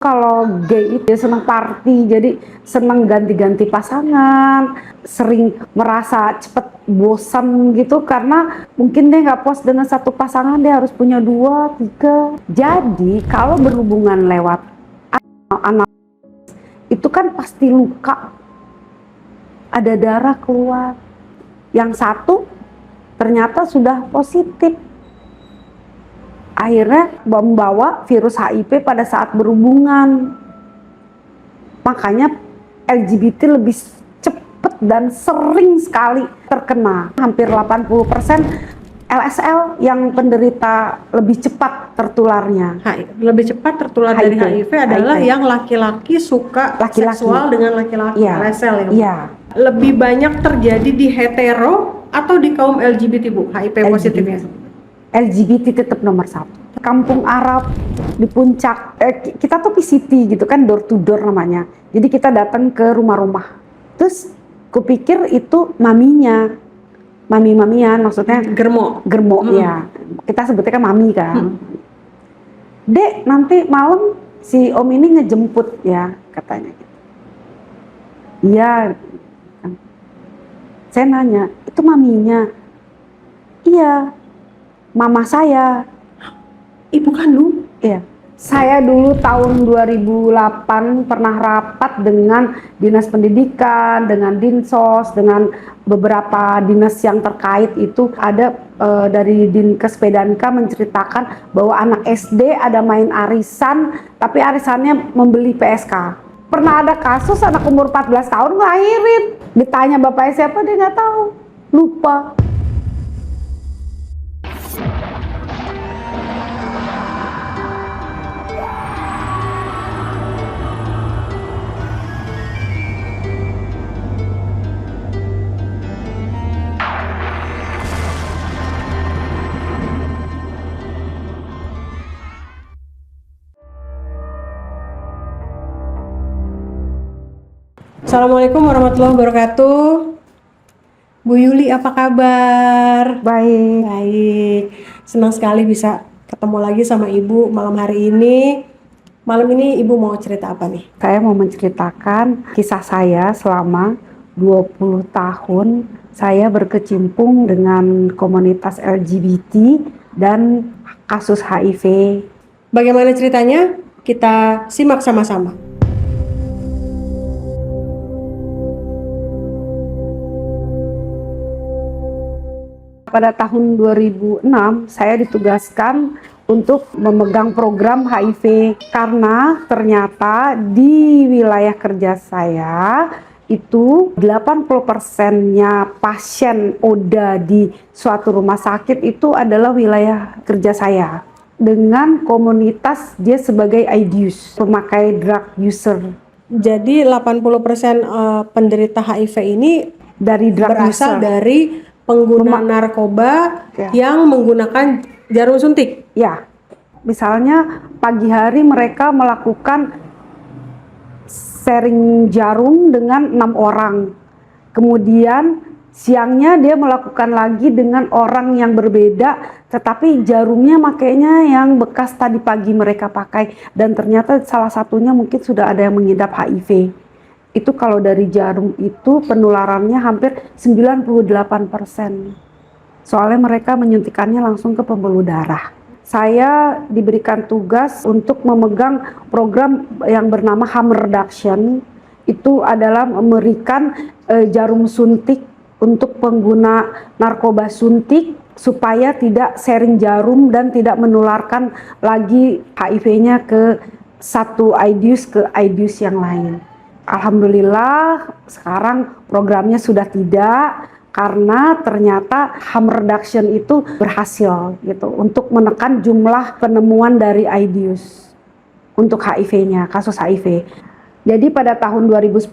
Kalau gay itu dia senang party, jadi senang ganti-ganti pasangan, sering merasa cepet bosan gitu karena mungkin dia nggak puas dengan satu pasangan, dia harus punya dua, tiga. Jadi kalau berhubungan lewat anak itu kan pasti luka, ada darah keluar. Yang satu ternyata sudah positif, akhirnya membawa virus HIV pada saat berhubungan. Makanya LGBT lebih cepat dan sering sekali terkena. Hampir 80% LSL yang penderita lebih cepat tertularnya. Lebih cepat tertular dari HIV adalah yang laki-laki suka seksual dengan laki-laki, LSL ya. Iya. Lebih banyak terjadi di hetero atau di kaum LGBT, Bu, HIV positifnya? LGBT tetap nomor satu. Kampung Arab di puncak, kita tuh PCT gitu kan, door to door namanya. Jadi kita datang ke rumah-rumah. Terus kupikir itu maminya, mami-mamian, maksudnya germo ya. Kita sebutnya kan mami kan. Dek, nanti malam si om ini ngejemput ya, katanya. Iya. Saya nanya, itu maminya? Iya, mama saya. Ibu kandung? Iya. Saya dulu tahun 2008 pernah rapat dengan Dinas Pendidikan, dengan Dinsos, dengan beberapa dinas yang terkait itu. Ada dari Dinkes Pedanka menceritakan bahwa anak SD ada main arisan, tapi arisannya membeli PSK. Pernah ada kasus anak umur 14 tahun ngelahirin. Ditanya bapaknya siapa, dia nggak tahu, lupa. Assalamualaikum warahmatullahi wabarakatuh. Bu Yuli, apa kabar? Baik. Baik. Senang sekali bisa ketemu lagi sama Ibu malam hari ini. Malam ini Ibu mau cerita apa nih? Saya mau menceritakan kisah saya selama 20 tahun saya berkecimpung dengan komunitas LGBT dan kasus HIV. Bagaimana ceritanya? Kita simak sama-sama. Pada tahun 2006 saya ditugaskan untuk memegang program HIV karena ternyata di wilayah kerja saya itu 80%-nya pasien ODA di suatu rumah sakit itu adalah wilayah kerja saya dengan komunitas dia sebagai IDUs, pemakai drug user. Jadi 80% penderita HIV ini dari drug berasal user, dari pengguna narkoba yang menggunakan jarum suntik. Ya, misalnya pagi hari mereka melakukan sharing jarum dengan 6 orang. Kemudian siangnya dia melakukan lagi dengan orang yang berbeda, tetapi jarumnya makainya yang bekas tadi pagi mereka pakai. Dan ternyata salah satunya mungkin sudah ada yang mengidap HIV. Itu kalau dari jarum itu penularannya hampir 98%. Soalnya mereka menyuntikannya langsung ke pembuluh darah. Saya diberikan tugas untuk memegang program yang bernama harm reduction. Itu adalah memberikan jarum suntik untuk pengguna narkoba suntik supaya tidak sharing jarum dan tidak menularkan lagi HIV-nya ke satu IDUs ke IDUs yang lain. Alhamdulillah sekarang programnya sudah tidak, karena ternyata harm reduction itu berhasil gitu untuk menekan jumlah penemuan dari IDUs untuk HIV-nya, kasus HIV. Jadi pada tahun 2010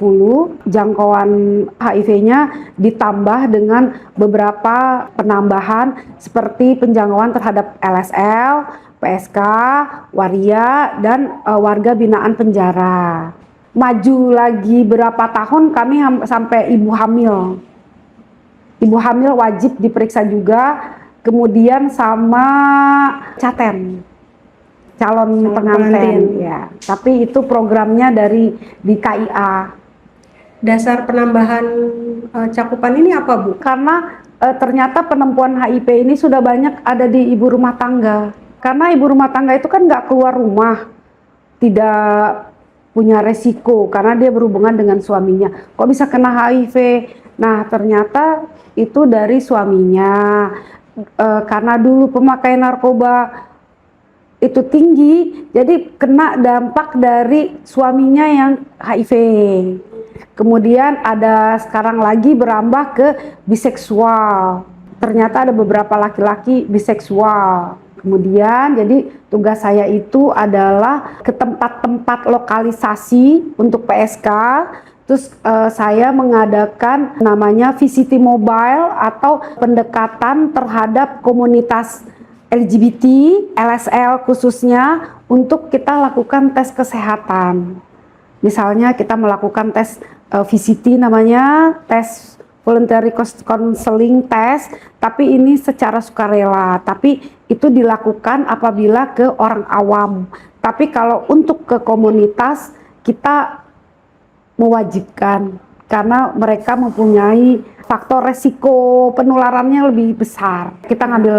jangkauan HIV-nya ditambah dengan beberapa penambahan seperti penjangkauan terhadap LSL, PSK, waria, dan warga binaan penjara. Maju lagi berapa tahun kami sampai ibu hamil. Ibu hamil wajib diperiksa juga, kemudian sama caten. calon pengantin ya. Tapi itu programnya di KIA. Dasar penambahan cakupan ini apa, Bu? Karena ternyata penempuan HIV ini sudah banyak ada di ibu rumah tangga. Karena ibu rumah tangga itu kan nggak keluar rumah, tidak punya resiko karena dia berhubungan dengan suaminya. Kok bisa kena HIV? Nah, ternyata itu dari suaminya. Karena dulu pemakaian narkoba itu tinggi, jadi kena dampak dari suaminya yang HIV. Kemudian ada sekarang lagi berambah ke biseksual. Ternyata ada beberapa laki-laki biseksual. Kemudian jadi tugas saya itu adalah ke tempat-tempat lokalisasi untuk PSK. Terus saya mengadakan namanya VCT Mobile atau pendekatan terhadap komunitas LGBT, LSL khususnya untuk kita lakukan tes kesehatan. Misalnya kita melakukan tes VCT namanya, tes voluntary counseling test, tapi ini secara sukarela, tapi itu dilakukan apabila ke orang awam. Tapi kalau untuk ke komunitas kita mewajibkan karena mereka mempunyai faktor resiko penularannya lebih besar. Kita ngambil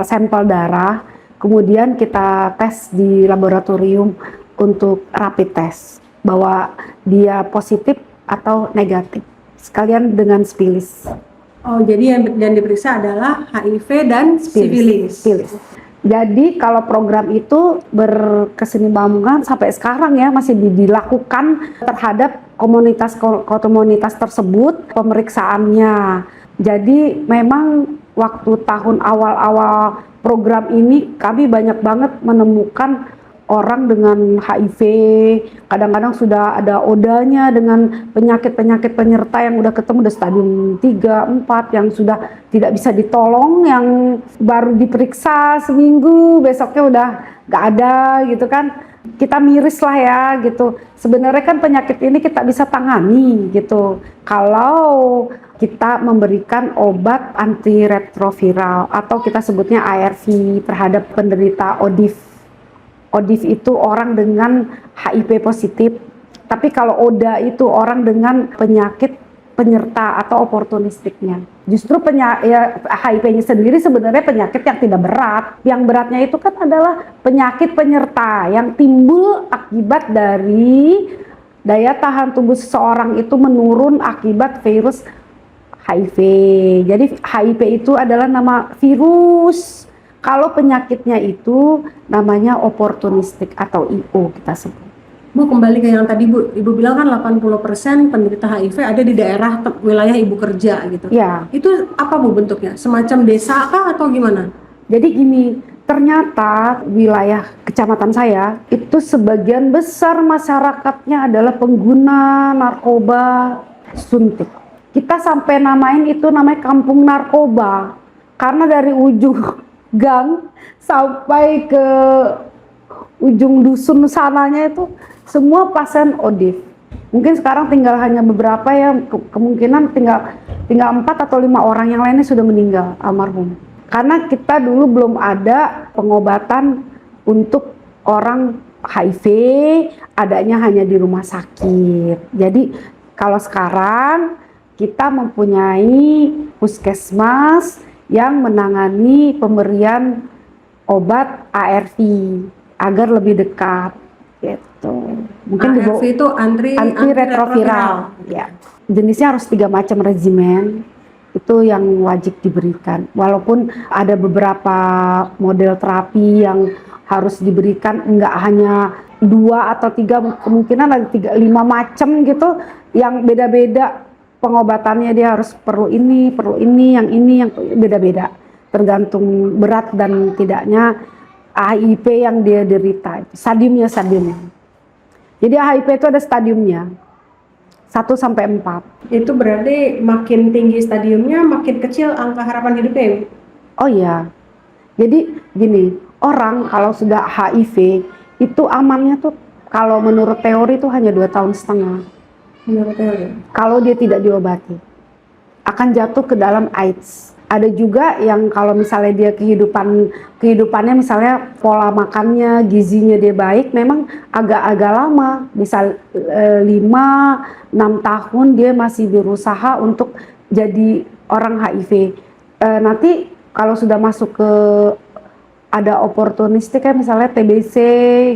sampel darah, kemudian kita tes di laboratorium untuk rapid test bahwa dia positif atau negatif. Sekalian dengan sifilis. Oh, jadi yang diperiksa adalah HIV dan sifilis. Jadi kalau program itu berkesinambungan sampai sekarang ya masih dilakukan terhadap komunitas tersebut pemeriksaannya. Jadi memang waktu tahun awal-awal program ini kami banyak banget menemukan orang dengan HIV, kadang-kadang sudah ada odanya dengan penyakit-penyakit penyerta yang udah ketemu udah stadium 3, 4 yang sudah tidak bisa ditolong, yang baru diperiksa seminggu besoknya udah gak ada gitu kan. Kita miris lah ya gitu. Sebenarnya kan penyakit ini kita bisa tangani gitu kalau kita memberikan obat antiretroviral atau kita sebutnya ARV terhadap penderita ODIF. ODIF itu orang dengan HIV positif, tapi kalau ODA itu orang dengan penyakit penyerta atau oportunistiknya. Justru HIV-nya sendiri sebenarnya penyakit yang tidak berat. Yang beratnya itu kan adalah penyakit penyerta yang timbul akibat dari daya tahan tubuh seseorang itu menurun akibat virus HIV. Jadi HIV itu adalah nama virus. Kalau penyakitnya itu namanya oportunistik atau IO kita sebut. Bu, kembali ke yang tadi Bu, Ibu bilang kan 80% penderita HIV ada di daerah wilayah Ibu kerja gitu. Ya. Itu apa Bu bentuknya? Semacam desa kah atau gimana? Jadi gini, ternyata wilayah kecamatan saya itu sebagian besar masyarakatnya adalah pengguna narkoba suntik. Kita sampai namain itu namanya kampung narkoba karena dari ujung gang sampai ke ujung dusun sananya itu semua pasien ODIF. Mungkin sekarang tinggal hanya beberapa ya, kemungkinan tinggal 4 atau 5 orang yang lainnya sudah meninggal almarhum. Karena kita dulu belum ada pengobatan untuk orang HIV, adanya hanya di rumah sakit. Jadi kalau sekarang kita mempunyai puskesmas yang menangani pemberian obat ARV agar lebih dekat gitu. Mungkin ARV itu antiretroviral. Ya. Jenisnya harus 3 macam regimen. Itu yang wajib diberikan. Walaupun ada beberapa model terapi yang harus diberikan, enggak hanya 2 atau 3, kemungkinan ada 5 macam gitu yang beda-beda. Pengobatannya dia harus perlu ini, yang beda-beda. Tergantung berat dan tidaknya HIV yang dia derita. Stadiumnya. Jadi HIV itu ada stadiumnya. 1 sampai 4. Itu berarti makin tinggi stadiumnya, makin kecil angka harapan hidupnya. Oh iya. Jadi gini, orang kalau sudah HIV itu amannya tuh kalau menurut teori itu hanya 2,5 tahun. Menurut teori. Kalau dia tidak diobati akan jatuh ke dalam AIDS. Ada juga yang kalau misalnya dia kehidupannya misalnya pola makannya, gizinya dia baik, memang agak-agak lama, bisa 5-6 tahun dia masih berusaha untuk jadi orang HIV. Nanti kalau sudah masuk ke ada oportunistik kan, misalnya TBC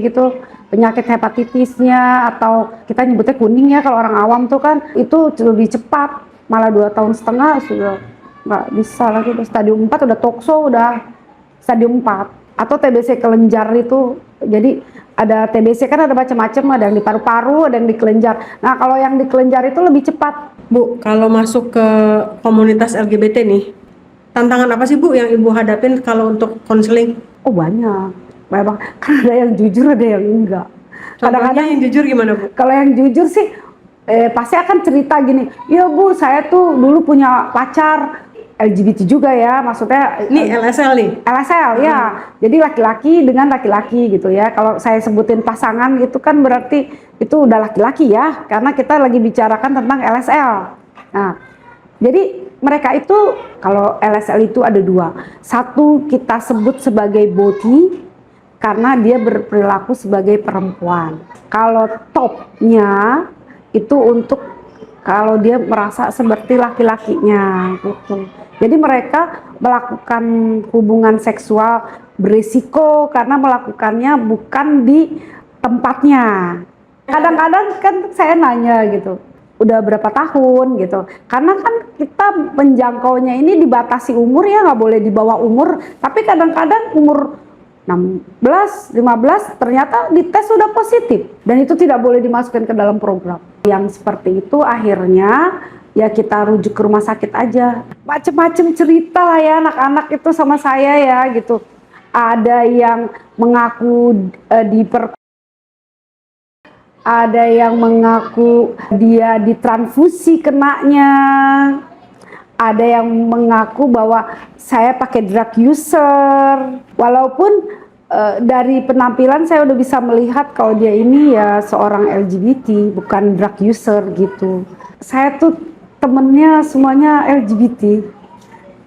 gitu, penyakit hepatitisnya, atau kita nyebutnya kuning ya kalau orang awam tuh kan, itu lebih cepat, malah 2 tahun setengah sudah nggak bisa lagi. Stadium 4 udah tokso, udah stadium 4. Atau TBC kelenjar itu, jadi ada TBC kan ada macam-macam, ada yang di paru-paru, ada yang di kelenjar. Nah kalau yang di kelenjar itu lebih cepat. Bu, kalau masuk ke komunitas LGBT nih, tantangan apa sih Bu yang Ibu hadapin kalau untuk konseling? Oh banyak, memang kan ada yang jujur, ada yang enggak. Contohnya yang jujur gimana Bu? Kalau yang jujur sih pasti akan cerita gini, ya Bu saya tuh dulu punya pacar LGBT juga ya, maksudnya Ini LSL nih? LSL ya, jadi laki-laki dengan laki-laki gitu ya. Kalau saya sebutin pasangan gitu kan berarti itu udah laki-laki ya, karena kita lagi bicarakan tentang LSL. Nah, jadi mereka itu kalau LSL itu ada dua. Satu kita sebut sebagai boti karena dia berperilaku sebagai perempuan. Kalau topnya itu untuk kalau dia merasa seperti laki-lakinya gitu. Jadi mereka melakukan hubungan seksual berisiko karena melakukannya bukan di tempatnya. Kadang-kadang kan saya nanya gitu, udah berapa tahun gitu, karena kan kita menjangkaunya ini dibatasi umur ya, nggak boleh di bawah umur, tapi kadang-kadang umur 16, 15 ternyata dites sudah positif dan itu tidak boleh dimasukkan ke dalam program. Yang seperti itu akhirnya ya kita rujuk ke rumah sakit aja. Macem-macem cerita lah ya anak-anak itu sama saya ya gitu. Ada yang mengaku ada yang mengaku dia ditransfusi kenanya, ada yang mengaku bahwa saya pakai drug user. Walaupun dari penampilan saya udah bisa melihat kalau dia ini ya seorang LGBT, bukan drug user gitu. Saya tuh temennya semuanya LGBT.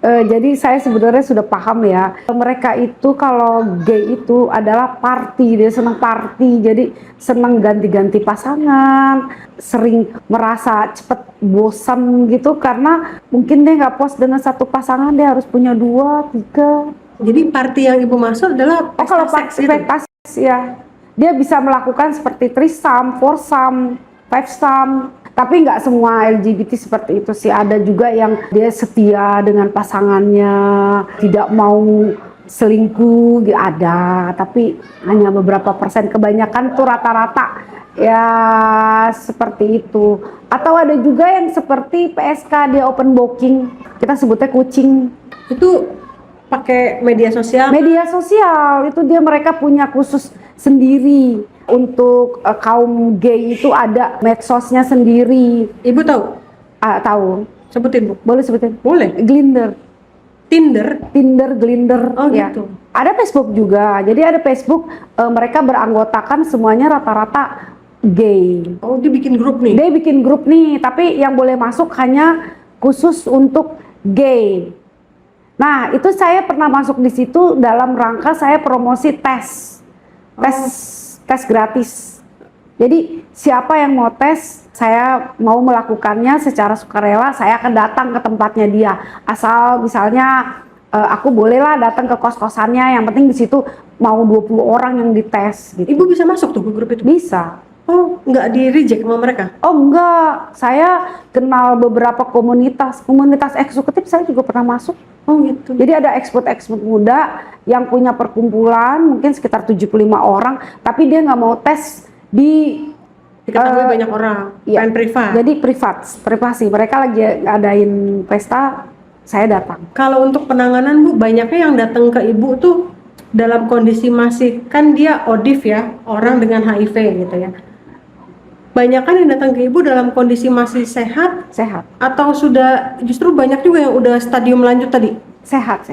Jadi saya sebenarnya sudah paham ya, mereka itu kalau gay itu adalah party, dia senang party, jadi senang ganti-ganti pasangan, sering merasa cepet bosan gitu karena mungkin dia nggak puas dengan satu pasangan, dia harus punya 2, 3. Jadi party yang Ibu maksud adalah pesta Kalau seks gitu? seks ya, dia bisa melakukan seperti threesome, foursome, fivesome. Tapi nggak semua LGBT seperti itu sih, ada juga yang dia setia dengan pasangannya, tidak mau selingkuh, ada, tapi hanya beberapa persen, kebanyakan tuh rata-rata ya seperti itu. Atau ada juga yang seperti PSK, dia open booking, kita sebutnya kucing. Itu pakai media sosial? Media sosial, itu dia mereka punya khusus sendiri. Untuk kaum gay itu ada medsosnya sendiri. Ibu tahu? Tahu. Sebutin Bu. Boleh sebutin? Boleh. Glinder. Tinder? Tinder, Glinder. Oh ya. gitu. Ada Facebook juga. Jadi ada Facebook, mereka beranggotakan semuanya rata-rata gay. Oh dia bikin grup nih? Dia bikin grup nih, tapi yang boleh masuk hanya khusus untuk gay. Nah itu saya pernah masuk di situ dalam rangka saya promosi tes. Tes gratis. Jadi siapa yang mau tes, saya mau melakukannya secara sukarela, saya akan datang ke tempatnya dia. Asal misalnya aku bolehlah datang ke kos-kosannya, yang penting di situ mau 20 orang yang dites gitu. Ibu bisa masuk tuh ke grup itu? Bisa. Oh, nggak di reject sama mereka? Oh enggak, saya kenal beberapa komunitas eksekutif, saya juga pernah masuk. Oh gitu. Jadi ada ekspert muda yang punya perkumpulan mungkin sekitar 75 orang, tapi dia nggak mau tes di diketahui banyak orang, iya, pengen privat. Jadi privasi. Mereka lagi ngadain pesta, saya datang. Kalau untuk penanganan Bu, banyaknya yang datang ke Ibu tuh dalam kondisi masih, kan dia ODIF ya, orang dengan HIV gitu ya. Banyak kan yang datang ke Ibu dalam kondisi masih sehat atau sudah, justru banyak juga yang udah stadium lanjut tadi? Sehat.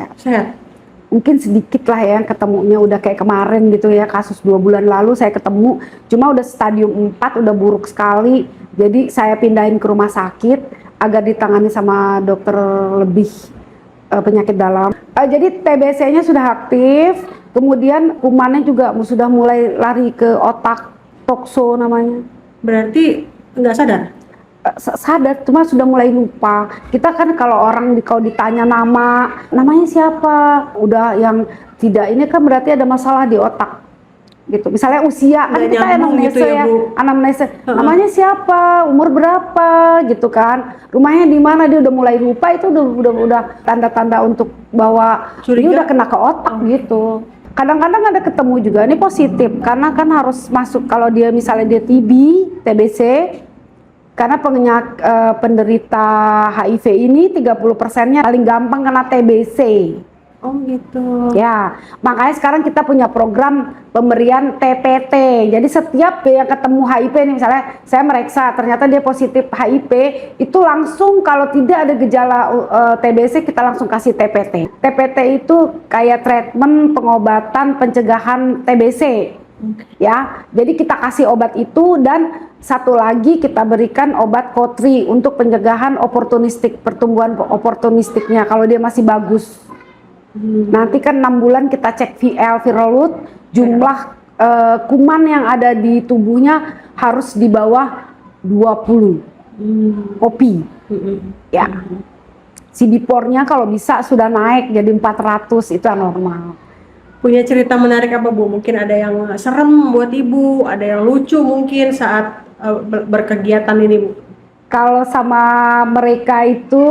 Mungkin sedikit lah ya ketemunya udah kayak kemarin gitu ya, kasus 2 bulan lalu saya ketemu, cuma udah stadium 4, udah buruk sekali. Jadi saya pindahin ke rumah sakit agar ditangani sama dokter lebih penyakit dalam. Jadi TBC-nya sudah aktif, kemudian kumannya juga sudah mulai lari ke otak, tokso namanya. Berarti nggak sadar? Sadar, cuma sudah mulai lupa. Kita kan kalau orang kalau ditanya namanya siapa, udah yang tidak ini kan berarti ada masalah di otak. Gitu. Misalnya usia, kan Nggak kita nyambung anamnesa gitu ya, Bu? anamnesa. Namanya siapa, umur berapa, gitu kan. Rumahnya di mana, dia udah mulai lupa, itu udah tanda-tanda untuk bahwa Curiga? dia udah kena ke otak gitu. Kadang-kadang ada ketemu juga, ini positif karena kan harus masuk kalau dia misalnya dia TB, TBC, karena penderita HIV ini 30%-nya paling gampang kena TBC. Oh gitu. Ya, makanya sekarang kita punya program pemberian TPT. Jadi setiap yang ketemu HIV nih, misalnya saya meriksa ternyata dia positif HIV, itu langsung kalau tidak ada gejala TBC kita langsung kasih TPT. TPT itu kayak treatment pengobatan pencegahan TBC. Ya, jadi kita kasih obat itu dan satu lagi kita berikan obat Kotri untuk pencegahan oportunistik, pertumbuhan oportunistiknya kalau dia masih bagus. Nanti kan 6 bulan kita cek viral load, jumlah kuman yang ada di tubuhnya harus di bawah 20 kopi. Ya, CD4-nya kalau bisa sudah naik jadi 400, itu normal. Punya cerita menarik apa, Bu? Mungkin ada yang serem buat Ibu, ada yang lucu mungkin saat berkegiatan ini, Bu. Kalau sama mereka itu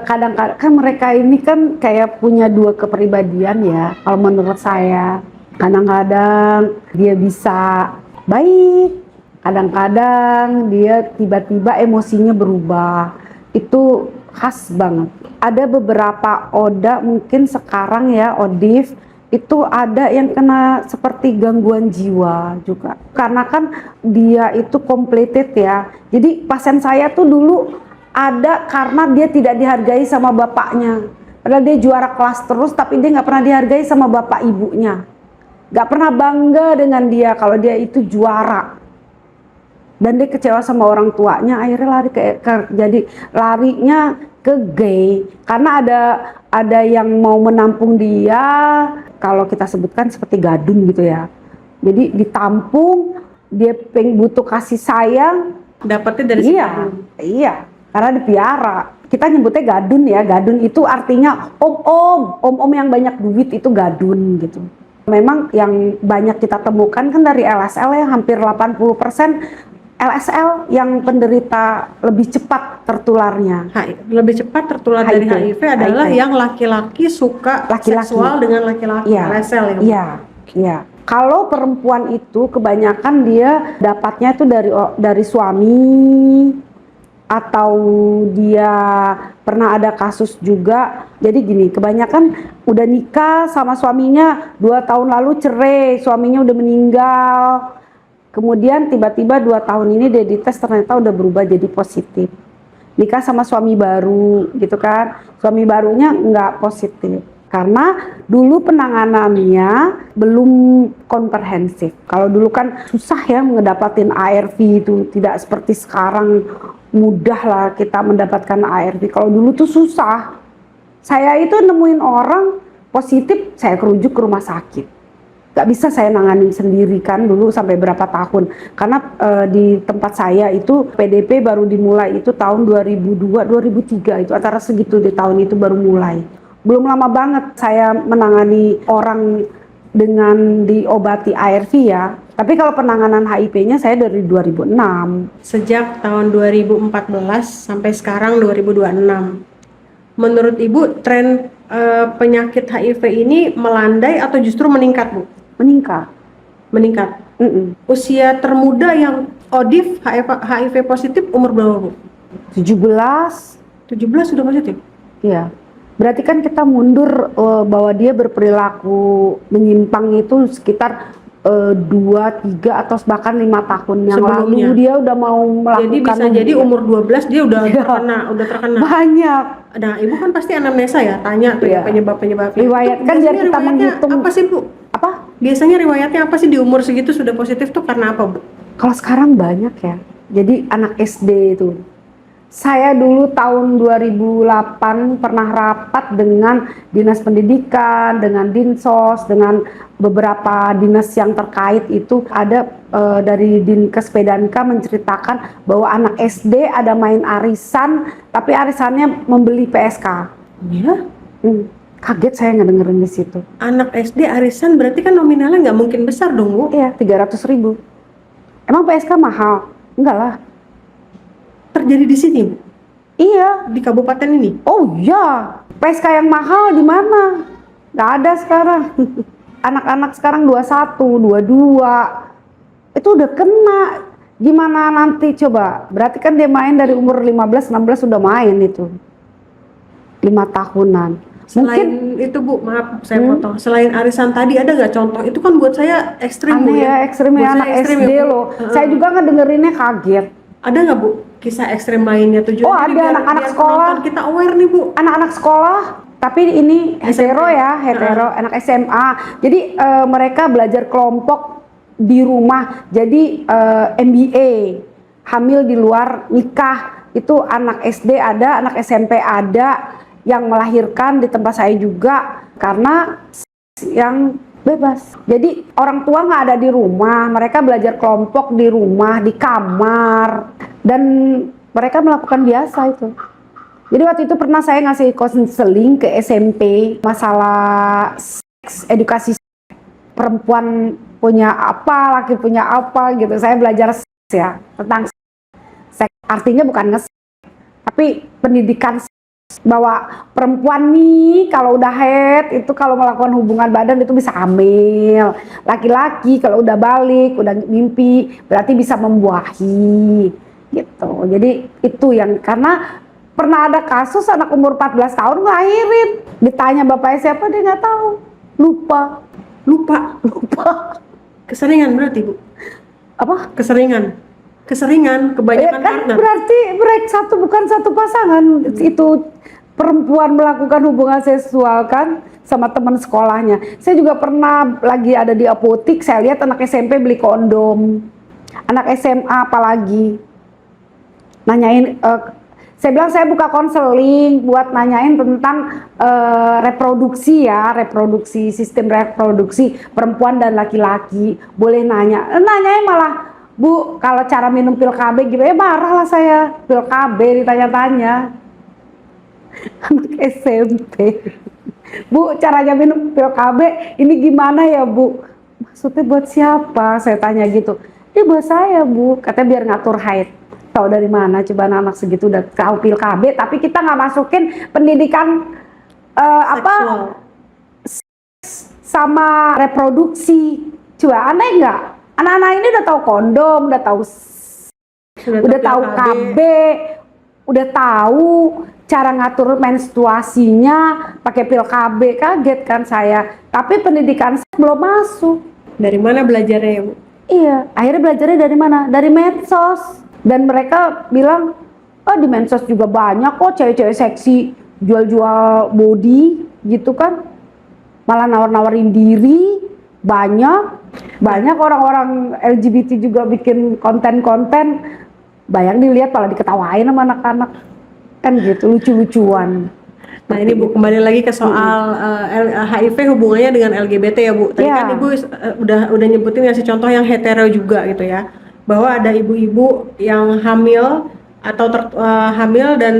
kadang-kadang kan mereka ini kan kayak punya dua kepribadian ya. Kalau menurut saya, kadang-kadang dia bisa baik, kadang-kadang dia tiba-tiba emosinya berubah. Itu khas banget. Ada beberapa ODA mungkin sekarang ya, ODIF itu ada yang kena seperti gangguan jiwa juga. Karena kan dia itu completed ya. Jadi pasien saya tuh dulu ada karena dia tidak dihargai sama bapaknya. Padahal dia juara kelas terus, tapi dia nggak pernah dihargai sama bapak ibunya. Nggak pernah bangga dengan dia kalau dia itu juara. Dan dia kecewa sama orang tuanya, akhirnya lari jadi larinya ke gay. Karena ada yang mau menampung dia, kalau kita sebutkan seperti gadun gitu ya. Jadi ditampung, dia butuh kasih sayang. Dapatnya dari Iya, iya. Karena dipiara. Kita nyebutnya gadun ya. Gadun itu artinya om yang banyak duit itu gadun gitu. Memang yang banyak kita temukan kan dari LSL ya, hampir 80% LSL yang penderita lebih cepat tertularnya. Lebih cepat tertular dari HIV adalah yang laki-laki suka seksual dengan laki-laki, ya, LSL ya. Iya, iya. Kalau perempuan itu kebanyakan dia dapatnya itu dari suami, atau dia pernah ada kasus juga. Jadi gini, kebanyakan udah nikah sama suaminya 2 tahun lalu cerai, suaminya udah meninggal, kemudian tiba-tiba 2 tahun ini dia dites ternyata udah berubah jadi positif. Nikah sama suami baru gitu kan, suami barunya nggak positif karena dulu penanganannya belum komprehensif. Kalau dulu kan susah ya ngedapatin ARV, itu tidak seperti sekarang mudah lah kita mendapatkan ARV. Kalau dulu tuh susah. Saya itu nemuin orang positif, saya kerujuk ke rumah sakit. Gak bisa saya nanganin sendiri kan dulu sampai berapa tahun. Karena di tempat saya itu PDP baru dimulai itu tahun 2002, 2003 itu antara segitu di tahun itu baru mulai. Belum lama banget saya menangani orang dengan diobati ARV ya. Tapi kalau penanganan HIV-nya saya dari 2006. Sejak tahun 2014 sampai sekarang 2026. Menurut Ibu, tren penyakit HIV ini melandai atau justru meningkat, Bu? Meningkat. Meningkat. Usia termuda yang ODIF HIV positif umur berapa, Bu? 17. 17 sudah positif? Iya. Berarti kan kita mundur bahwa dia berperilaku menyimpang itu sekitar 2, 3 atau bahkan 5 tahun yang sebelumnya. Lalu dia udah mau melakukan. Jadi bisa jadi umur 12 dia udah terkena. Banyak. Nah, Ibu kan pasti anamnesa ya, tanya tuh ya penyebab-penyebabnya. Riwayat kan biar kita menghitung. Apa sih, Bu? Apa? Biasanya riwayatnya apa sih di umur segitu sudah positif tuh karena apa, Bu? Kalau sekarang banyak ya. Jadi anak SD itu Saya dulu tahun 2008 pernah rapat dengan Dinas Pendidikan, dengan Dinsos, dengan beberapa dinas yang terkait itu. Ada dari Dinkes Pedanka menceritakan bahwa anak SD ada main arisan, tapi arisannya membeli PSK. Ya, Kaget saya ngedengerin di situ. anak SD arisan berarti kan nominalnya nggak mungkin besar dong, Bu. Iya, 300.000. Emang PSK mahal? Enggak lah. Terjadi di sini, Bu, Iya. di kabupaten ini. Oh iya, PSK yang mahal di mana? Nggak ada sekarang. Anak-anak sekarang 21, 22, itu udah kena. Gimana nanti coba? Berarti kan dia main dari umur 15, 16 udah main itu. 5 tahunan. Selain Mungkin itu, Bu, maaf saya potong. Selain arisan tadi ada nggak contoh? Itu kan buat saya ekstrim, Bu, aneh ya, ekstrim Buat ya, saya anak ekstrim SD ya, Bu. loh. Saya juga ngedengerinnya kaget. Ada nggak, Bu, kisah ekstrim lainnya tujuan? Oh, ada anak-anak sekolah. penonton kita aware nih, Bu. Anak-anak sekolah, tapi ini hetero SMP. ya, hetero, anak SMA. Jadi mereka belajar kelompok di rumah. Jadi MBA, hamil di luar nikah. Itu anak SD ada, anak SMP ada, yang melahirkan di tempat saya juga karena yang bebas. Jadi orang tua nggak ada di rumah, mereka belajar kelompok di rumah, di kamar, dan mereka melakukan biasa itu. Jadi waktu itu pernah saya ngasih konseling ke SMP masalah seks, edukasi seks. Perempuan punya apa, laki punya apa gitu. Saya belajar seks ya, tentang seks. Artinya bukan nges, tapi pendidikan seks. Bahwa perempuan nih kalau udah head itu kalau melakukan hubungan badan itu bisa hamil. Laki-laki kalau udah balik, udah mimpi berarti bisa membuahi gitu. Jadi itu yang karena pernah ada kasus anak umur 14 tahun ngelahirin. Ditanya bapaknya siapa dia nggak tahu. Lupa. Keseringan berarti, Bu. Apa? Keseringan kebanyakan kan partner. berarti break satu bukan satu pasangan. Itu perempuan melakukan hubungan seksual kan sama teman sekolahnya. Saya juga pernah lagi ada di apotik, saya lihat anak SMP beli kondom, anak SMA apalagi nanyain. Saya bilang saya buka konseling buat nanyain tentang reproduksi ya, reproduksi, sistem reproduksi perempuan dan laki-laki. Boleh nanya, nanyain malah, Bu, kalau cara minum pil KB gimana? Marah lah saya, pil KB ditanya-tanya. Anak SMP. Bu, caranya minum pil KB ini gimana ya, Bu? Maksudnya buat siapa? Saya tanya gitu. Ini buat saya, Bu. Katanya biar ngatur haid. Tahu dari mana? Coba anak segitu udah tahu pil KB, tapi kita nggak masukin pendidikan apa sama reproduksi. Coba aneh nggak? Anak-anak ini udah tahu kondom, udah tahu KB, udah tahu cara ngatur menstruasinya pakai pil KB. Kaget kan saya. Tapi pendidikan belum masuk. Dari mana belajarnya ya, Bu? Iya, akhirnya belajarnya dari mana? Dari medsos. Dan mereka bilang, oh di medsos juga banyak kok cewek-cewek seksi jual-jual body gitu kan. Malah nawar-nawarin diri, banyak orang-orang LGBT juga bikin konten-konten. Bayang dilihat malah diketawain sama anak-anak. Kan gitu, lucu-lucuan. Nah ini Bu, kembali lagi ke soal HIV hubungannya dengan LGBT ya, Bu. Tadi kan Ibu udah nyebutin ngasih contoh yang hetero juga gitu ya, bahwa ada ibu-ibu yang hamil atau hamil dan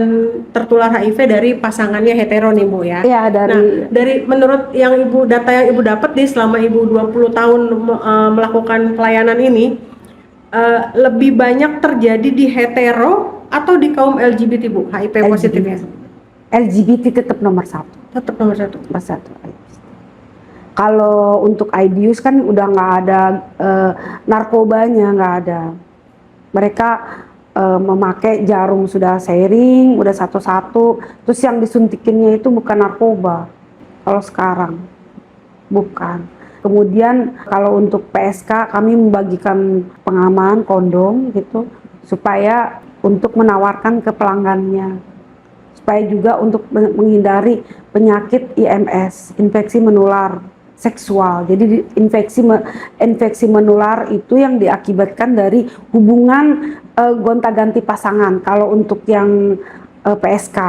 tertular HIV dari pasangannya hetero nih, Bu ya. Iya, dari menurut yang data yang Ibu dapat nih selama Ibu 20 tahun melakukan pelayanan ini, lebih banyak terjadi di hetero atau di kaum LGBT, Bu, HIV positifnya? LGBT tetap nomor satu. Tetap nomor satu. Kalau untuk AIDS kan udah nggak ada narkobanya, nggak ada. Mereka memakai jarum sudah sharing, udah satu-satu. Terus yang disuntikinnya itu bukan narkoba. Kalau sekarang bukan. Kemudian kalau untuk PSK kami membagikan pengaman kondom gitu supaya untuk menawarkan ke pelanggannya, supaya juga untuk menghindari penyakit IMS, infeksi menular seksual. Jadi infeksi menular itu yang diakibatkan dari hubungan gonta-ganti pasangan. Kalau untuk yang PSK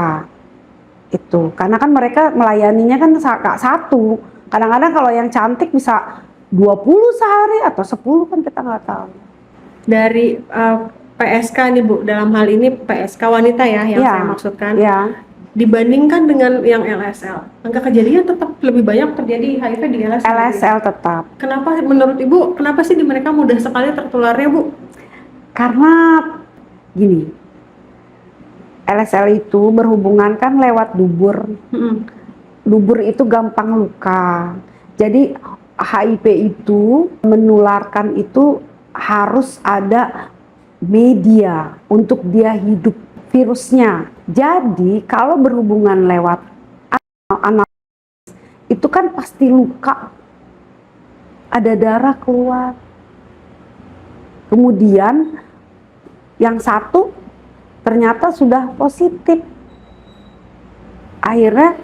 itu, karena kan mereka melayaninya kan satu. Kadang-kadang kalau yang cantik bisa 20 sehari atau 10 kan kita nggak tahu. Dari PSK nih Bu, dalam hal ini PSK wanita ya yang Ya, saya maksudkan. ya. Dibandingkan dengan yang LSL, angka kejadian tetap lebih banyak terjadi HIV di LSL. LSL tetap. Kenapa menurut Ibu, kenapa sih di mereka mudah sekali tertularnya Bu? Karena gini, LSL itu berhubungan kan lewat dubur. Dubur itu gampang luka. Jadi HIV itu menularkan itu harus ada media untuk dia hidup virusnya. Jadi kalau berhubungan lewat anal itu kan pasti luka, ada darah keluar. Kemudian yang satu ternyata sudah positif, akhirnya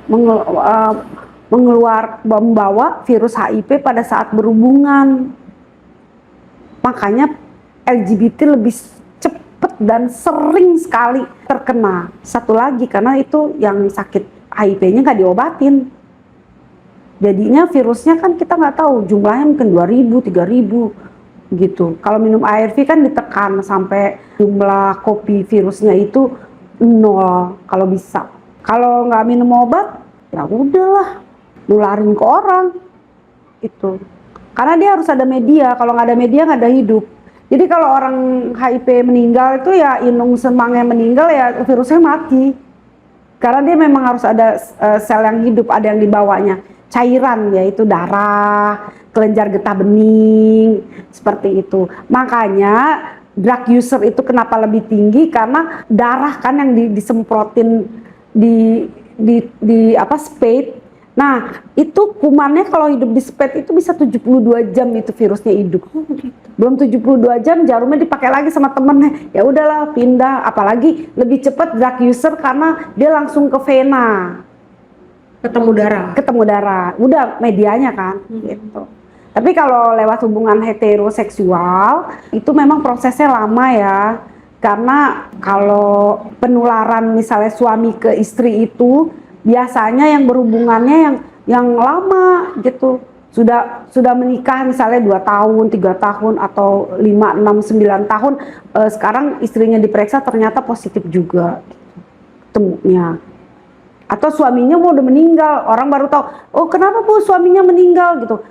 membawa virus HIV pada saat berhubungan. Makanya LGBT lebih cepat dan sering sekali terkena. Satu lagi karena itu yang sakit HIV-nya nggak diobatin, jadinya virusnya kan kita nggak tahu jumlahnya, mungkin 2000, 3000 gitu. Kalau minum ARV kan ditekan sampai jumlah kopi virusnya itu 0 kalau bisa. Kalau nggak minum obat ya udahlah, nularin ke orang itu. Karena dia harus ada media, kalau nggak ada media nggak ada hidup. Jadi kalau orang HIV meninggal itu ya inung semangnya meninggal ya virusnya mati. Karena dia memang harus ada sel yang hidup, ada yang dibawanya. Cairan yaitu darah, kelenjar getah bening, seperti itu. Makanya drug user itu kenapa lebih tinggi, karena darah kan yang disemprotin di apa spade. Nah, itu kumannya kalau hidup di spade itu bisa 72 jam itu virusnya hidup. Belum 72 jam jarumnya dipakai lagi sama temennya. Ya udahlah pindah, apalagi lebih cepat drug user karena dia langsung ke vena. Ketemu darah. Udah medianya kan gitu. Tapi kalau lewat hubungan heteroseksual itu memang prosesnya lama ya. Karena kalau penularan misalnya suami ke istri itu biasanya yang berhubungannya yang lama gitu, sudah menikah misalnya 2 tahun, 3 tahun atau 5, 6, 9 tahun, sekarang istrinya diperiksa ternyata positif juga temunya, atau suaminya mau udah meninggal, orang baru tahu, oh kenapa Bu suaminya meninggal gitu.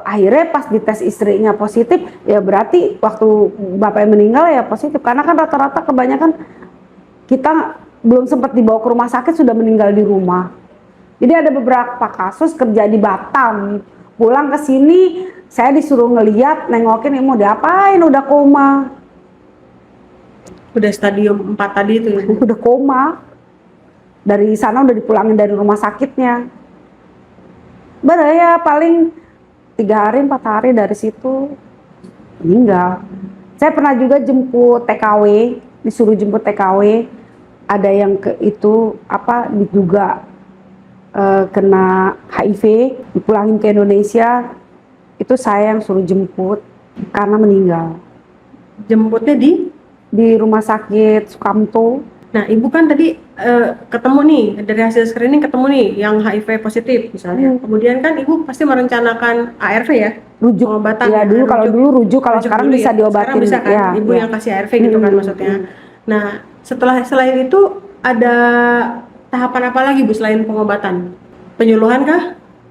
Akhirnya pas dites istrinya positif, ya berarti waktu bapaknya meninggal ya positif, karena kan rata-rata kebanyakan kita belum sempat dibawa ke rumah sakit sudah meninggal di rumah. Jadi ada beberapa kasus kerja di Batam, pulang ke sini saya disuruh ngeliat, nengokin, mau diapain, udah koma. Udah stadium 4 tadi itu ya? Udah koma. Dari sana udah dipulangin dari rumah sakitnya. Baru ya paling 3 hari 4 hari dari situ meninggal. Saya pernah juga jemput TKW, disuruh jemput TKW. Ada yang itu apa diduga kena HIV, dipulangin ke Indonesia, itu saya yang suruh jemput karena meninggal. Jemputnya di rumah sakit Sukamto. Nah, Ibu kan tadi ketemu nih, dari hasil screening ketemu nih yang HIV positif misalnya. Kemudian kan Ibu pasti merencanakan ARV ya? Rujuk. Pengobatan. Ya, dulu kalau dulu rujuk, kalau sekarang bisa ya? diobatin. Sekarang bisa kan? Ya, Ibu yang kasih ARV gitu kan maksudnya. Nah, selain itu ada tahapan apa lagi Bu selain pengobatan? Penyuluhan kah?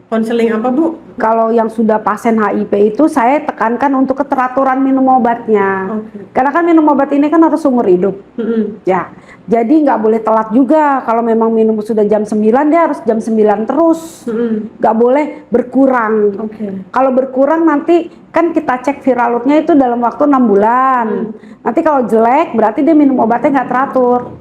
Konseling apa Bu? Kalau yang sudah pasien HIV itu saya tekankan untuk keteraturan minum obatnya. Karena kan minum obat ini kan harus seumur hidup. Ya, jadi nggak boleh telat juga. Kalau memang minum sudah jam 9 dia harus jam 9 terus. Nggak boleh berkurang. Kalau berkurang nanti kan kita cek viral loadnya itu dalam waktu 6 bulan. Nanti kalau jelek berarti dia minum obatnya nggak teratur.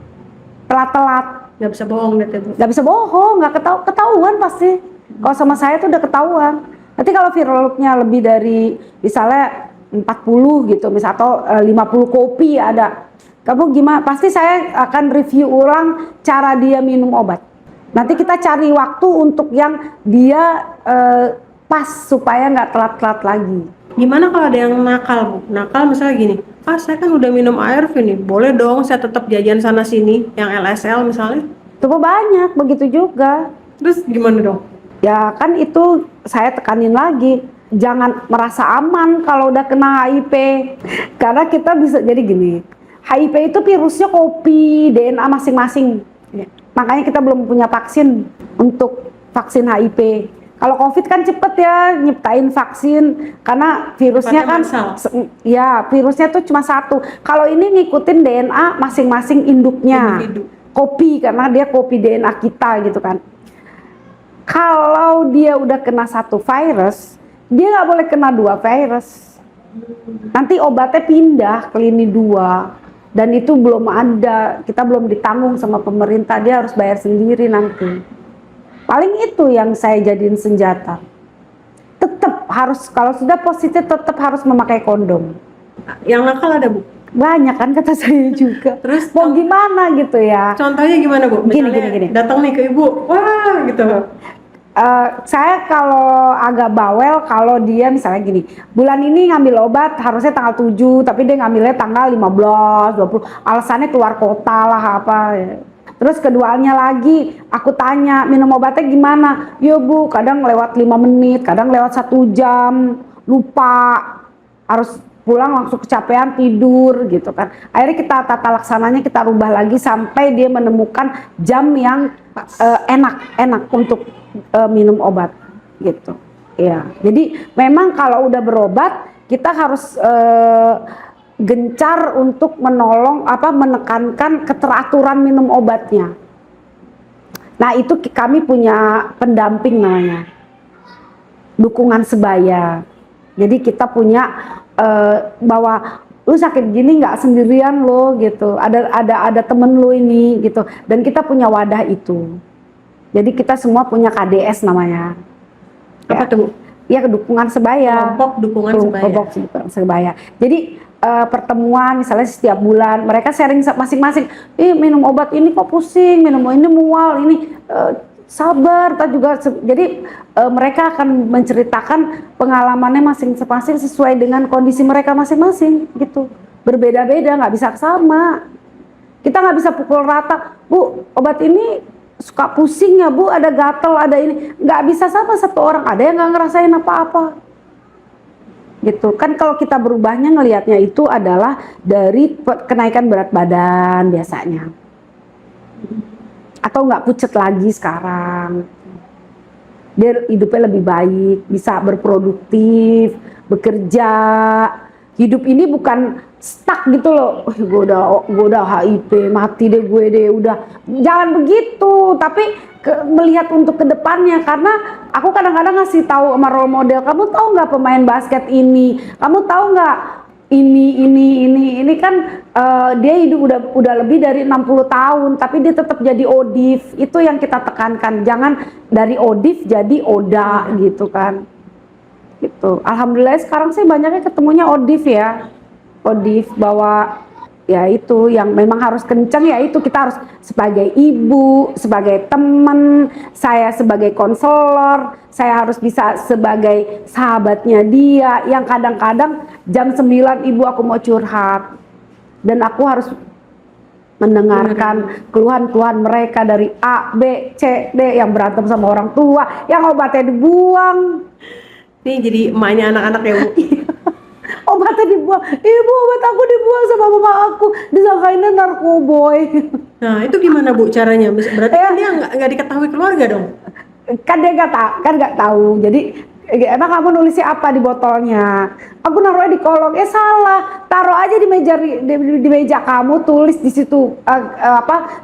Telat-telat. Nggak bisa bohong gitu Bu? Nggak bisa bohong, nggak ketahuan pasti. Kalau sama saya itu udah ketahuan. Nanti kalau viral loadnya lebih dari misalnya 40 gitu, misal atau 50 kopi ada, kamu gimana? Pasti saya akan review ulang cara dia minum obat. Nanti kita cari waktu untuk yang dia pas supaya nggak telat-telat lagi. Gimana kalau ada yang nakal, Bu? Nakal misalnya gini, saya kan udah minum ARV nih, boleh dong saya tetap jajan sana sini, yang LSL misalnya. Cukup banyak begitu juga. Terus gimana dong? Ya kan itu saya tekanin lagi, jangan merasa aman kalau udah kena HIV. Karena kita bisa jadi gini, HIV itu virusnya kopi DNA masing-masing. Ya. Makanya kita belum punya vaksin untuk vaksin HIV. Kalau COVID kan cepet ya nyiptain vaksin karena virusnya kan ya virusnya tuh cuma satu. Kalau ini ngikutin DNA masing-masing induknya. Individu. Kopi karena dia kopi DNA kita gitu kan. Kalau dia udah kena satu virus, dia nggak boleh kena 2 virus. Nanti obatnya pindah ke lini 2 dan itu belum ada, kita belum ditanggung sama pemerintah, dia harus bayar sendiri nanti. Paling itu yang saya jadiin senjata. Tetap harus, kalau sudah positif tetap harus memakai kondom. Yang nakal ada, Bu? Banyak kan kata saya juga. Terus mau gimana gitu ya? Contohnya gimana, Bu? Gini. Datang nih ke Ibu, wah gitu. Saya kalau agak bawel kalau dia misalnya gini, bulan ini ngambil obat harusnya tanggal 7 tapi dia ngambilnya tanggal 15, 20, alasannya keluar kota lah apa ya. Terus keduanya lagi aku tanya minum obatnya gimana, ya Bu kadang lewat 5 menit, kadang lewat 1 jam, lupa, harus pulang langsung kecapean tidur gitu kan. Akhirnya kita tata laksananya kita rubah lagi sampai dia menemukan jam yang enak untuk minum obat gitu. Ya, jadi memang kalau udah berobat kita harus gencar untuk menekankan keteraturan minum obatnya. Nah itu kami punya pendamping namanya dukungan sebaya. Jadi kita punya bahwa lu sakit gini nggak sendirian lo gitu. Ada temen lu ini gitu. Dan kita punya wadah itu. Jadi kita semua punya KDS namanya. Apa tuh? Ya dukungan sebaya. Kelompok dukungan sebaya. Kelompok sebaya. Jadi pertemuan misalnya setiap bulan mereka sharing masing-masing. Minum obat ini kok pusing, minum ini mual, ini sabar. Juga jadi mereka akan menceritakan pengalamannya masing-masing sesuai dengan kondisi mereka masing-masing gitu. Berbeda-beda, nggak bisa sama. Kita nggak bisa pukul rata, Bu obat ini suka pusing ya Bu, ada gatel, ada ini, nggak bisa sama satu orang, ada yang nggak ngerasain apa-apa gitu kan. Kalau kita berubahnya ngelihatnya itu adalah dari kenaikan berat badan biasanya, atau nggak pucet lagi sekarang, dia hidupnya lebih baik, bisa berproduktif, bekerja. Hidup ini bukan stuck gitu loh, gue udah HIV, mati deh gue deh, udah jangan begitu. Tapi melihat untuk kedepannya, karena aku kadang-kadang ngasih tahu sama role model, kamu tahu nggak pemain basket ini, kamu tahu nggak ini kan dia hidup udah lebih dari 60 tahun, tapi dia tetap jadi ODIF. Itu yang kita tekankan, jangan dari ODIF jadi ODA gitu kan. Gitu. Alhamdulillah sekarang sih banyaknya ketemunya ODIF ya. ODIF bahwa ya itu yang memang harus kenceng, ya itu kita harus sebagai ibu, sebagai teman, saya sebagai konselor, saya harus bisa sebagai sahabatnya dia yang kadang-kadang jam 9 ibu aku mau curhat dan aku harus mendengarkan keluhan-keluhan mereka dari A, B, C, D yang berantem sama orang tua, yang obatnya dibuang. Ini jadi emaknya anak-anak ya Bu. Obatnya dibuang, ibu obat aku dibuang sama mama aku, disangkainnya narkoboy. Nah itu gimana Bu caranya? Berarti kan dia nggak diketahui keluarga dong? Kan dia nggak tahu. Jadi emang kamu nulisnya apa di botolnya? Aku naruhnya di kolong. Salah, taruh aja di meja kamu, tulis di situ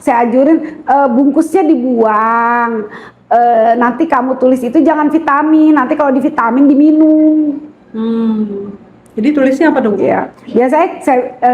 saya ajurin bungkusnya dibuang. Nanti kamu tulis itu jangan vitamin, nanti kalau di vitamin diminum. Jadi tulisnya apa dong? Ya, biasanya